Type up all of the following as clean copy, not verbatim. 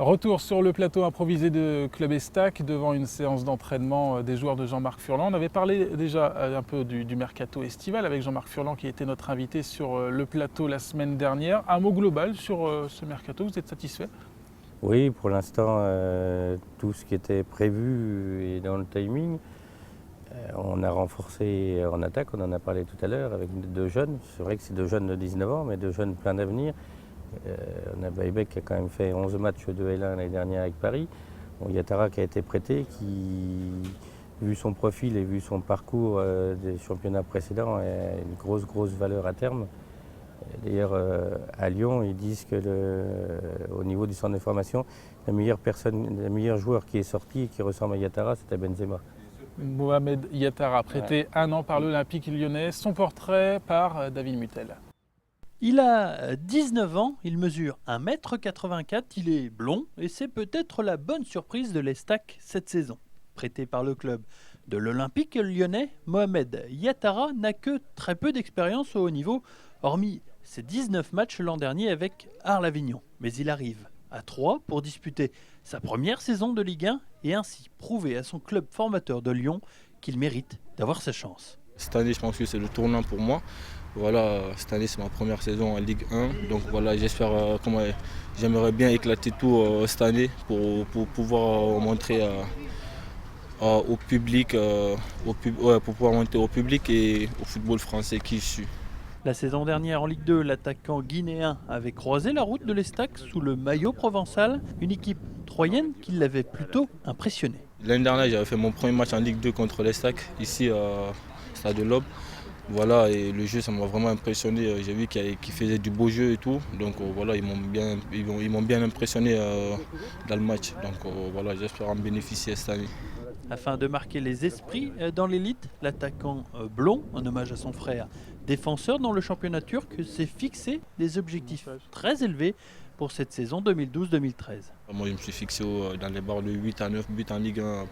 Retour sur le plateau improvisé de Club Estac devant une séance d'entraînement des joueurs de Jean-Marc Furlan. On avait parlé déjà un peu du mercato estival avec Jean-Marc Furlan qui était notre invité sur le plateau la semaine dernière. Un mot global sur ce mercato, vous êtes satisfait? Oui, pour l'instant, tout ce qui était prévu est dans le timing. On a renforcé en attaque, on en a parlé tout à l'heure, avec deux jeunes. C'est vrai que c'est deux jeunes de 19 ans, mais deux jeunes pleins d'avenir. On a Baïbek qui a quand même fait 11 matchs de L1 l'année dernière avec Paris. Yattara qui a été prêté, qui, vu son profil et vu son parcours des championnats précédents, a une grosse valeur à terme. D'ailleurs, à Lyon, ils disent que au niveau du centre de formation, le meilleur joueur qui est sorti et qui ressemble à Yattara, c'était Benzema. Mohamed Yattara, prêté un an par l'Olympique lyonnais. Son portrait par David Mutel. Il a 19 ans, il mesure 1,84 m, il est blond et c'est peut-être la bonne surprise de l'Estac cette saison. Prêté par le club de l'Olympique lyonnais, Mohamed Yattara n'a que très peu d'expérience au haut niveau, hormis ses 19 matchs l'an dernier avec Arles-Avignon. Mais il arrive à Troyes pour disputer sa première saison de Ligue 1 et ainsi prouver à son club formateur de Lyon qu'il mérite d'avoir sa chance. Cette année, je pense que c'est le tournant pour moi. Voilà, cette année, c'est ma première saison en Ligue 1. Donc voilà, j'aimerais bien éclater tout cette année pour pouvoir montrer au public, pour pouvoir montrer au public et au football français qui je suis. La saison dernière en Ligue 2, l'attaquant guinéen avait croisé la route de l'Estac sous le maillot provençal, une équipe troyenne qui l'avait plutôt impressionné. L'année dernière, j'avais fait mon premier match en Ligue 2 contre l'Estac, ici à Stade de l'Aube. Voilà, et le jeu, ça m'a vraiment impressionné. J'ai vu qu'ils faisaient du beau jeu et tout. Donc voilà, ils m'ont bien impressionné dans le match. Donc voilà, j'espère en bénéficier cette année. Afin de marquer les esprits dans l'élite, l'attaquant blond, en hommage à son frère défenseur dans le championnat turc, s'est fixé des objectifs très élevés pour cette saison 2012-2013. Moi, je me suis fixé dans les barres de 8 à 9 buts en Ligue 1.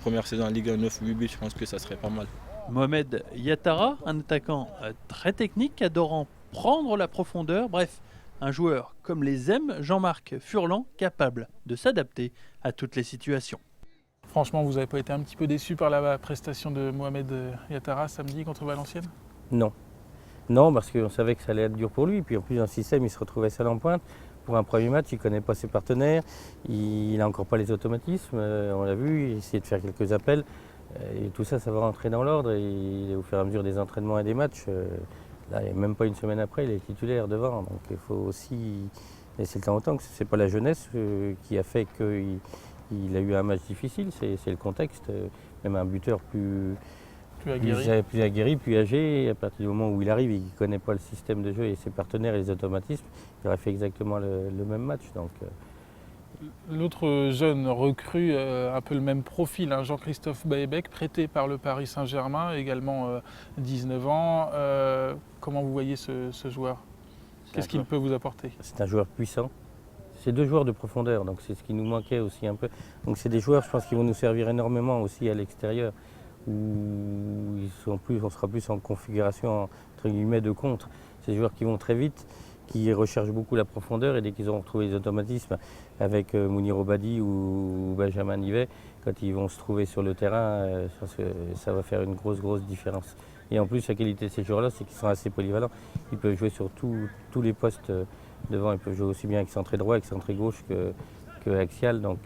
Première saison en Ligue 1, 9-8 buts, je pense que ça serait pas mal. Mohamed Yattara, un attaquant très technique, adorant prendre la profondeur, bref, un joueur comme les aime Jean-Marc Furlan, capable de s'adapter à toutes les situations. Franchement, vous n'avez pas été un petit peu déçu par la prestation de Mohamed Yattara samedi contre Valenciennes? Non, parce qu'on savait que ça allait être dur pour lui. Puis en plus, dans le système, il se retrouvait seul en pointe. Pour un premier match, il ne connaît pas ses partenaires, il n'a encore pas les automatismes, on l'a vu, il essaie de faire quelques appels. Et tout ça, ça va rentrer dans l'ordre et au fur et à mesure des entraînements et des matchs, là, même pas une semaine après, il est titulaire devant. Donc il faut aussi laisser le temps au temps. Ce n'est pas la jeunesse qui a fait qu'il a eu un match difficile, c'est le contexte. Même un buteur plus aguerri, plus âgé, à partir du moment où il arrive et qu'il ne connaît pas le système de jeu et ses partenaires et les automatismes, il aurait fait exactement le même match. Donc, l'autre jeune recrue, un peu le même profil, Jean-Christophe Baïbek, prêté par le Paris Saint-Germain, également 19 ans. Comment vous voyez ce joueur? Qu'est-ce qu'il peut vous apporter? C'est un joueur puissant. C'est deux joueurs de profondeur, donc c'est ce qui nous manquait aussi un peu. Donc c'est des joueurs, je pense, qui vont nous servir énormément aussi à l'extérieur, où on sera plus en configuration entre guillemets de contre. C'est des joueurs qui vont très vite, qui recherchent beaucoup la profondeur et dès qu'ils auront retrouvé les automatismes avec Mounir Obadi ou Benjamin Nivet, quand ils vont se trouver sur le terrain, ça va faire une grosse différence. Et en plus, la qualité de ces joueurs-là, c'est qu'ils sont assez polyvalents. Ils peuvent jouer sur tous les postes devant. Ils peuvent jouer aussi bien excentré droit, excentré gauche que axial. Donc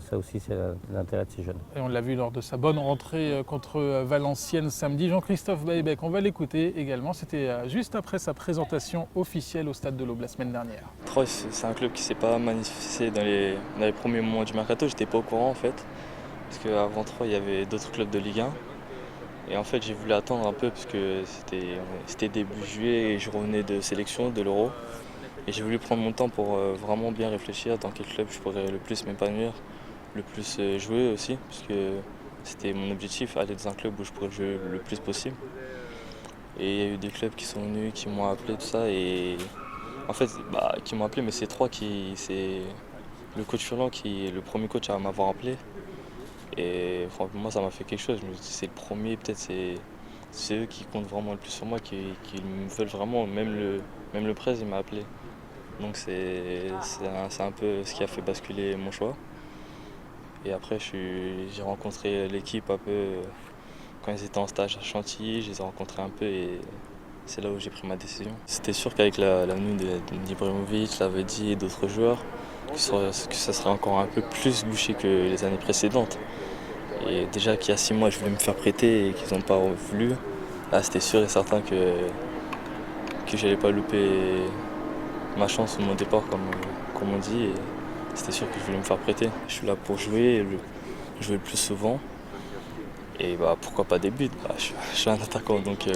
ça aussi, c'est l'intérêt de ces jeunes. Et on l'a vu lors de sa bonne rentrée contre Valenciennes samedi. Jean-Christophe Baïbek, on va l'écouter également. C'était juste après sa présentation officielle au Stade de l'Aube la semaine dernière. Troyes, c'est un club qui ne s'est pas manifesté dans les premiers moments du mercato. J'étais pas au courant en fait. Parce qu'avant Troyes, il y avait d'autres clubs de Ligue 1. Et en fait, j'ai voulu attendre un peu parce que c'était début juillet et je revenais de sélection de l'Euro. Et j'ai voulu prendre mon temps pour vraiment bien réfléchir dans quel club je pourrais le plus m'épanouir, le plus jouer aussi, parce que c'était mon objectif, aller dans un club où je pourrais jouer le plus possible. Et il y a eu des clubs qui sont venus, qui m'ont appelé, tout ça, et en fait, qui m'ont appelé, mais c'est c'est le coach Furlan qui est le premier coach à m'avoir appelé. Et enfin, pour moi, ça m'a fait quelque chose. Je me dis, c'est le premier, peut-être c'est eux qui comptent vraiment le plus sur moi, qui me veulent vraiment. Même le presse, il m'a appelé. Donc c'est un peu ce qui a fait basculer mon choix. Et après, j'ai rencontré l'équipe un peu quand ils étaient en stage à Chantilly, je les ai rencontrés un peu et c'est là où j'ai pris ma décision. C'était sûr qu'avec la venue d'Ibrahimovic, Lavedi et d'autres joueurs, que ça serait encore un peu plus bouché que les années précédentes. Et déjà qu'il y a 6 mois, je voulais me faire prêter et qu'ils n'ont pas voulu, là c'était sûr et certain que j'allais pas louper ma chance ou mon départ comme on dit. Et c'était sûr que je voulais me faire prêter. Je suis là pour jouer, jouer le plus souvent. Et pourquoi pas des buts, je suis un attaquant, donc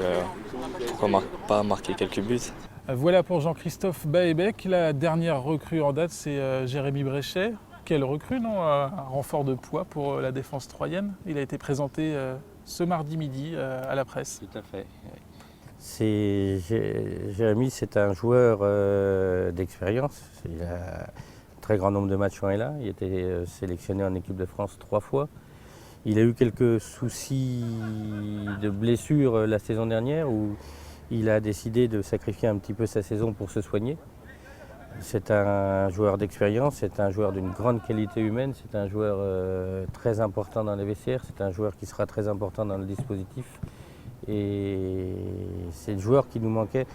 pourquoi pas marquer quelques buts. Voilà pour Jean-Christophe Baebeck. La dernière recrue en date, c'est Jérémy Bréchet. Quelle recrue, non? Un renfort de poids pour la défense troyenne. Il a été présenté ce mardi midi à la presse. Tout à fait. Jérémy, c'est un joueur d'expérience. Il a un très grand nombre de matchs quand il est là. Il a été sélectionné en équipe de France 3 fois. Il a eu quelques soucis de blessure la saison dernière où il a décidé de sacrifier un petit peu sa saison pour se soigner. C'est un joueur d'expérience, c'est un joueur d'une grande qualité humaine, c'est un joueur très important dans les vestiaires, c'est un joueur qui sera très important dans le dispositif. Et c'est le joueur qui nous manquait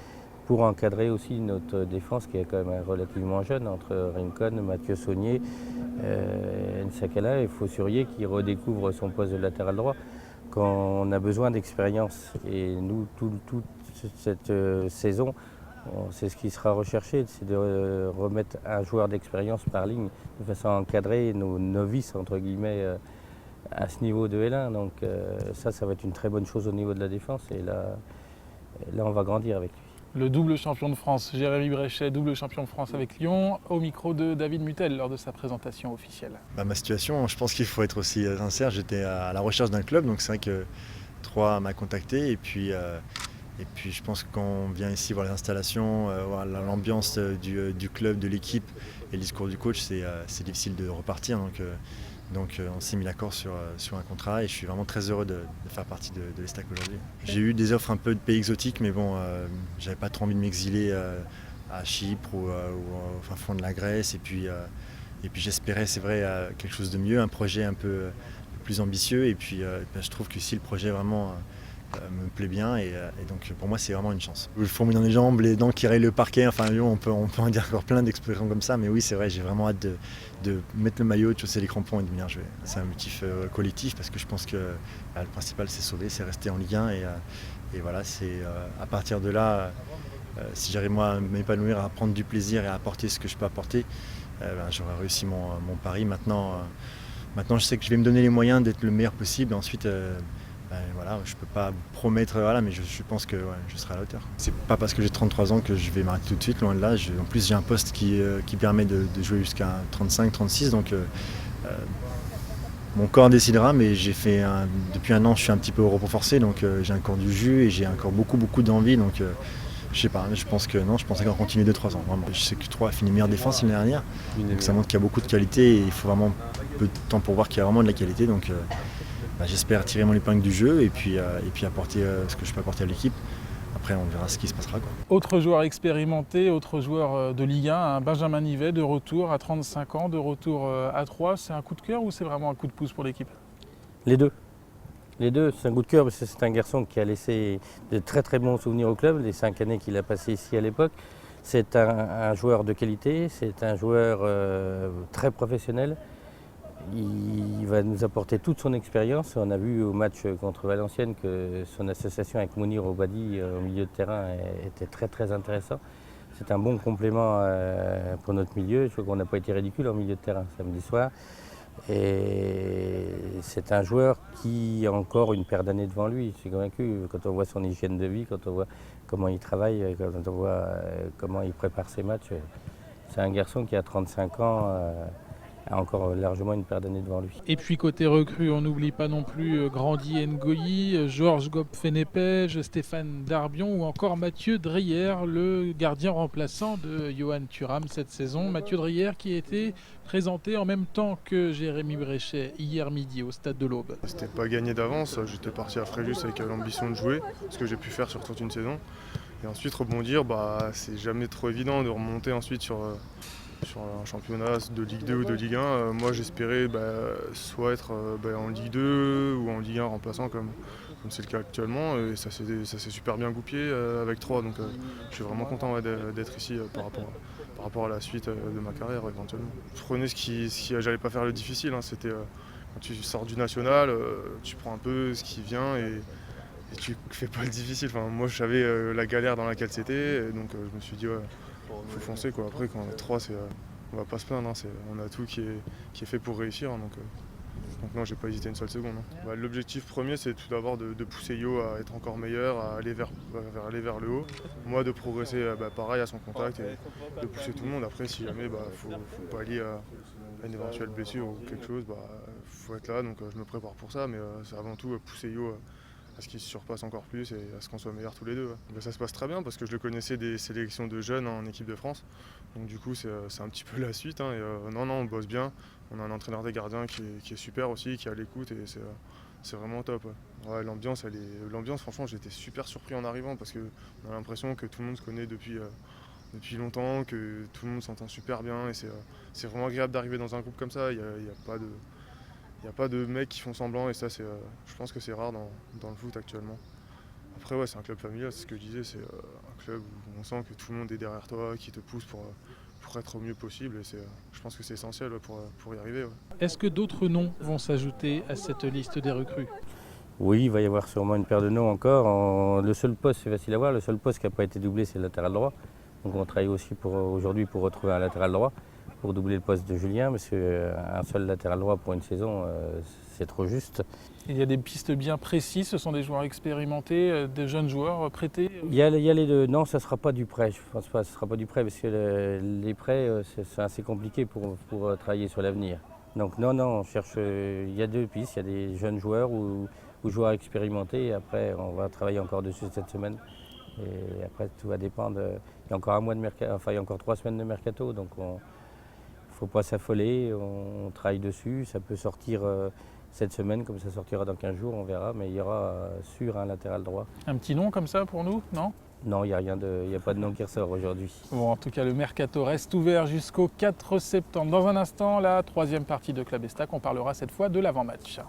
pour encadrer aussi notre défense qui est quand même relativement jeune, entre Rincon, Mathieu Saunier, Nsakala et Faussurier qui redécouvre son poste de latéral droit. Quand on a besoin d'expérience, et nous, toute cette saison, c'est ce qui sera recherché, c'est de remettre un joueur d'expérience par ligne, de façon à encadrer nos novices, entre guillemets, à ce niveau de L1. Donc ça va être une très bonne chose au niveau de la défense, et là on va grandir avec lui. Le double champion de France, Jérémy Bréchet, double champion de France avec Lyon, au micro de David Mutel lors de sa présentation officielle. Ma situation, je pense qu'il faut être aussi sincère. J'étais à la recherche d'un club, donc c'est vrai que Troyes m'a contacté. Et puis je pense que quand on vient ici voir les installations, voir l'ambiance du club, de l'équipe et le discours du coach, c'est difficile de repartir. Donc on s'est mis d'accord sur un contrat et je suis vraiment très heureux de faire partie de l'Estac aujourd'hui. J'ai eu des offres un peu de pays exotiques, mais bon, j'avais pas trop envie de m'exiler à Chypre ou au fin fond de la Grèce. Et puis j'espérais, c'est vrai, quelque chose de mieux, un projet un peu plus ambitieux. Et puis je trouve que si le projet vraiment me plaît bien, et donc pour moi c'est vraiment une chance. Le fourmi dans les jambes, les dents qui rayent le parquet, enfin on peut en dire encore plein d'expressions comme ça, mais oui c'est vrai, j'ai vraiment hâte de mettre le maillot, de chausser les crampons et de venir jouer. C'est un motif collectif parce que je pense que le principal c'est sauver, c'est rester en Ligue 1 et voilà, c'est à partir de là, si j'arrive moi à m'épanouir, à prendre du plaisir et à apporter ce que je peux apporter, j'aurai réussi mon pari. Maintenant je sais que je vais me donner les moyens d'être le meilleur possible, et ensuite voilà, je ne peux pas promettre, mais je pense que je serai à la hauteur. C'est pas parce que j'ai 33 ans que je vais m'arrêter tout de suite, loin de là. En plus j'ai un poste qui permet de jouer jusqu'à 35, 36, donc mon corps décidera, mais depuis un an je suis un petit peu au repos forcé, donc j'ai encore du jus et j'ai encore beaucoup d'envie, donc je sais pas, je pense qu'on continue 2-3 ans. Vraiment. Je sais que Troyes a fini meilleure défense l'année dernière, donc ça montre qu'il y a beaucoup de qualité et il faut vraiment peu de temps pour voir qu'il y a vraiment de la qualité. Donc j'espère tirer mon épingle du jeu et puis apporter ce que je peux apporter à l'équipe. Après, on verra ce qui se passera. Autre joueur expérimenté, autre joueur de Ligue 1, Benjamin Nivet, de retour à 35 ans, de retour à Troyes. C'est un coup de cœur ou c'est vraiment un coup de pouce pour l'équipe? Les deux. Les deux, c'est un coup de cœur parce que c'est un garçon qui a laissé de très bons souvenirs au club, les 5 années qu'il a passées ici à l'époque. C'est un joueur de qualité, c'est un joueur très professionnel. Il va nous apporter toute son expérience. On a vu au match contre Valenciennes que son association avec Mounir Obadi au milieu de terrain était très intéressant. C'est un bon complément pour notre milieu. Je crois qu'on n'a pas été ridicule en milieu de terrain samedi soir. Et c'est un joueur qui a encore une paire d'années devant lui, je suis convaincu. Quand on voit son hygiène de vie, quand on voit comment il travaille, quand on voit comment il prépare ses matchs, c'est un garçon qui a 35 ans. A encore largement une paire d'années devant lui. Et puis côté recrue, on n'oublie pas non plus Grandi Ngoyi, Georges Gop-Fenepej, Stéphane Darbion ou encore Mathieu Dreyer, le gardien remplaçant de Johan Thuram cette saison. Mathieu Dreyer qui a été présenté en même temps que Jérémy Bréchet hier midi au stade de l'Aube. C'était pas gagné d'avance, j'étais parti à Fréjus avec l'ambition de jouer, ce que j'ai pu faire sur toute une saison. Et ensuite rebondir, c'est jamais trop évident de remonter ensuite sur un championnat de Ligue 2 ou de Ligue 1. Moi j'espérais soit être en Ligue 2 ou en Ligue 1 remplaçant comme c'est le cas actuellement. Et ça s'est super bien goupillé avec 3. Donc je suis vraiment content d'être ici par rapport à la suite de ma carrière éventuellement. Je prenais j'allais pas faire le difficile, hein, c'était quand tu sors du national, tu prends un peu ce qui vient et tu fais pas le difficile. Enfin, moi je savais la galère dans laquelle c'était, donc je me suis dit faut foncer quoi. Après quand on est 3, on va pas se plaindre, hein, on a tout qui est fait pour réussir, hein, donc non, j'ai pas hésité une seule seconde. Hein. L'objectif premier c'est tout d'abord de pousser Yo à être encore meilleur, à aller vers le haut. Moi de progresser pareil à son contact et de pousser tout le monde. Après si jamais faut pallier à une éventuelle blessure ou quelque chose, faut être là, donc je me prépare pour ça, mais c'est avant tout pousser Yo à ce qu'il se surpasse encore plus et à ce qu'on soit meilleurs tous les deux. Ouais. Ça se passe très bien parce que je le connaissais des sélections de jeunes en équipe de France, donc du coup c'est un petit peu la suite, hein, et non, on bosse bien, on a un entraîneur des gardiens qui est super aussi, qui est à l'écoute et c'est vraiment top. Ouais. Ouais, l'ambiance franchement j'étais super surpris en arrivant parce qu'on a l'impression que tout le monde se connaît depuis longtemps, que tout le monde s'entend super bien et c'est vraiment agréable d'arriver dans un groupe comme ça. Il n'y a pas de mecs qui font semblant et ça je pense que c'est rare dans le foot actuellement. Après ouais, c'est un club familial, c'est ce que je disais, c'est un club où on sent que tout le monde est derrière toi, qui te pousse pour être au mieux possible et je pense que c'est essentiel pour y arriver. Ouais. Est-ce que d'autres noms vont s'ajouter à cette liste des recrues ? Oui, il va y avoir sûrement une paire de noms encore. Le seul poste, c'est facile à voir, le seul poste qui n'a pas été doublé, c'est le latéral droit. Donc on travaille aussi aujourd'hui pour retrouver un latéral droit, pour doubler le poste de Julien, parce qu'un seul latéral droit pour une saison, c'est trop juste. Il y a des pistes bien précises, ce sont des joueurs expérimentés, des jeunes joueurs prêtés. Il y a les deux. Non, ça ne sera pas du prêt, je pense pas, ce ne sera pas du prêt, parce que les prêts, c'est assez compliqué pour travailler sur l'avenir. Donc non, on cherche, il y a deux pistes, il y a des jeunes joueurs ou joueurs expérimentés, et après on va travailler encore dessus cette semaine. Et après tout va dépendre, il y a encore un mois de mercato, enfin il y a encore 3 semaines de mercato, donc il ne faut pas s'affoler, on travaille dessus, ça peut sortir cette semaine comme ça sortira dans 15 jours, on verra, mais il y aura sûr un latéral droit. Un petit nom comme ça pour nous, non ? Non, il n'y a pas de nom qui ressort aujourd'hui. Bon, en tout cas, le mercato reste ouvert jusqu'au 4 septembre. Dans un instant, la 3e partie de Club Estac, on parlera cette fois de l'avant-match.